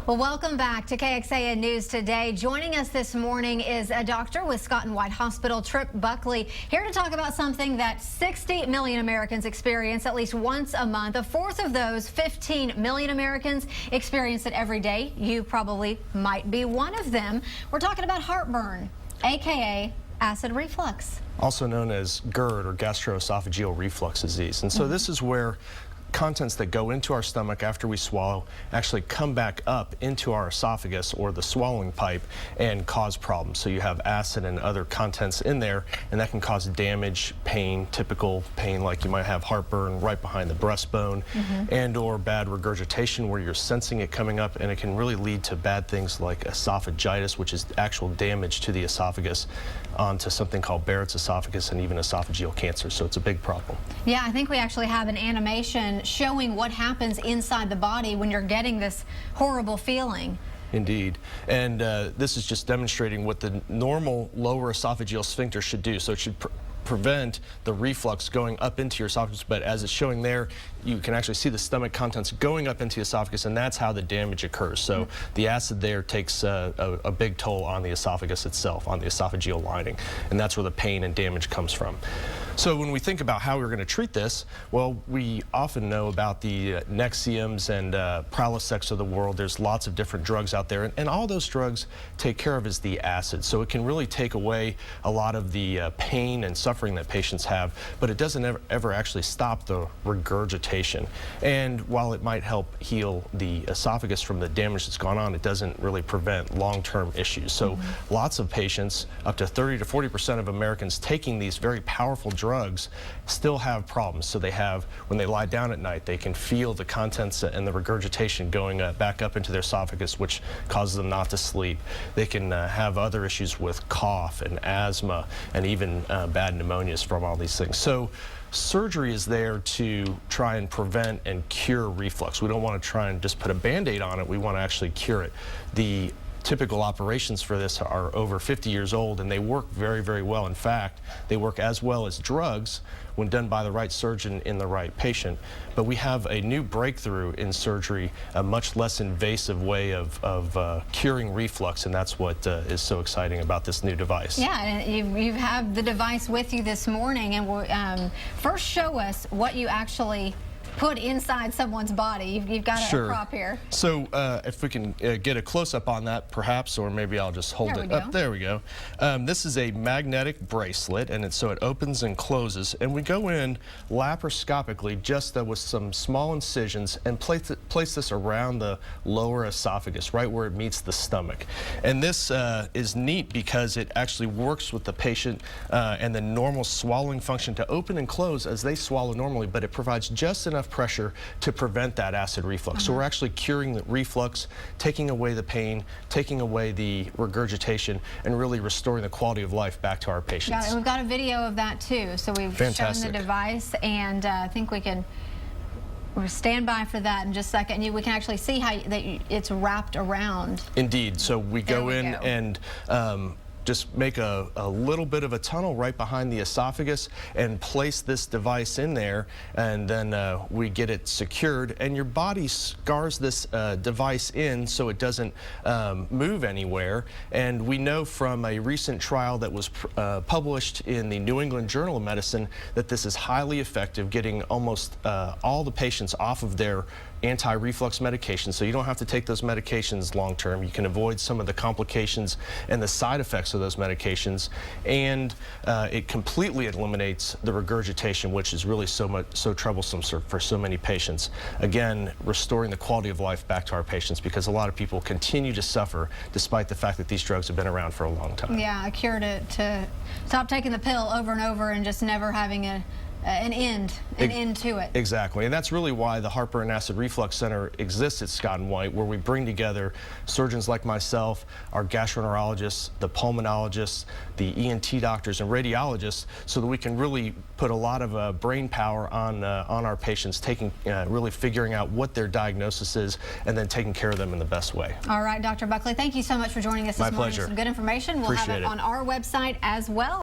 Well, welcome back to KXAN News Today. Joining us this morning is a doctor with Scott and White Hospital, Buckley, here to talk about something that 60 million Americans experience at least once a month. A fourth of those 15 million Americans experience it every day. You probably might be one of them. We're talking about heartburn, aka acid reflux, also known as GERD, or gastroesophageal reflux disease. And so this is where contents that go into our stomach after we swallow actually come back up into our esophagus, or the swallowing pipe, and cause problems. So you have acid and other contents in there, and that can cause damage, pain, typical pain like you might have heartburn right behind the breastbone, and or bad regurgitation where you're sensing it coming up, and it can really lead to bad things like esophagitis, which is actual damage to the esophagus onto something called Barrett's esophagus and even esophageal cancer. So it's a big problem. Yeah, I think we actually have an animation showing what happens inside the body when you're getting this horrible feeling. Indeed. And this is just demonstrating what the normal lower esophageal sphincter should do. So it should prevent the reflux going up into your esophagus, but as it's showing there, you can actually see the stomach contents going up into the esophagus, and that's how the damage occurs. So the acid there takes a big toll on the esophagus itself, on the esophageal lining, and that's where the pain and damage comes from. So when we think about how we're going to treat this, well, we often know about the Nexiums and Prilosec of the world. There's lots of different drugs out there, and all those drugs take care of is the acid. So it can really take away a lot of the pain and suffering that patients have, but it doesn't ever actually stop the regurgitation. And while it might help heal the esophagus from the damage that's gone on, it doesn't really prevent long-term issues. So lots of patients, up to 30 to 40% of Americans taking these very powerful drugs, still have problems. So they have, when they lie down at night, they can feel the contents and the regurgitation going back up into their esophagus, which causes them not to sleep. They can have other issues with cough and asthma and even bad pneumonias from all these things. So surgery is there to try and prevent and cure reflux. We don't want to try and just put a Band-Aid on it. We want to actually cure it. The typical operations for this are over 50 years old, and they work very, very well. In fact, they work as well as drugs when done by the right surgeon in the right patient. But we have a new breakthrough in surgery, a much less invasive way of curing reflux, and that's what is so exciting about this new device. Yeah, and you have the device with you this morning, and first show us what you actually put inside someone's body. You've got a prop here. So if we can get a close-up on that, perhaps, or maybe I'll just hold it up. There we go. This is a magnetic bracelet, and so it opens and closes, and we go in laparoscopically just with some small incisions and place this around the lower esophagus, right where it meets the stomach. And this is neat because it actually works with the patient and the normal swallowing function to open and close as they swallow normally, but it provides just enough pressure to prevent that acid reflux. So we're actually curing the reflux, taking away the pain, taking away the regurgitation, and really restoring the quality of life back to our patients. We've got a video of that too. So we've shown the device, and I think we'll stand by for that in just a second. We can actually see how it's wrapped around. Indeed. So we go in and just make a little bit of a tunnel right behind the esophagus and place this device in there, and then we get it secured, and your body scars this device in so it doesn't move anywhere. And we know from a recent trial that was published in the New England Journal of Medicine that this is highly effective, getting almost all the patients off of their anti-reflux medication. So you don't have to take those medications long term. You can avoid some of the complications and the side effects of those medications, and it completely eliminates the regurgitation, which is really so troublesome for so many patients. Again, restoring the quality of life back to our patients, because a lot of people continue to suffer despite the fact that these drugs have been around for a long time. Yeah, a cure to stop taking the pill over and over and just never having an end to it. Exactly, and that's really why the Heartburn and Acid Reflux Center exists at Scott and White, where we bring together surgeons like myself, our gastroenterologists, the pulmonologists, the ENT doctors, and radiologists, so that we can really put a lot of brain power on our patients, really figuring out what their diagnosis is, and then taking care of them in the best way. All right, Dr. Buckley, thank you so much for joining us this morning. My pleasure. Some good information. We'll have it on our website as well.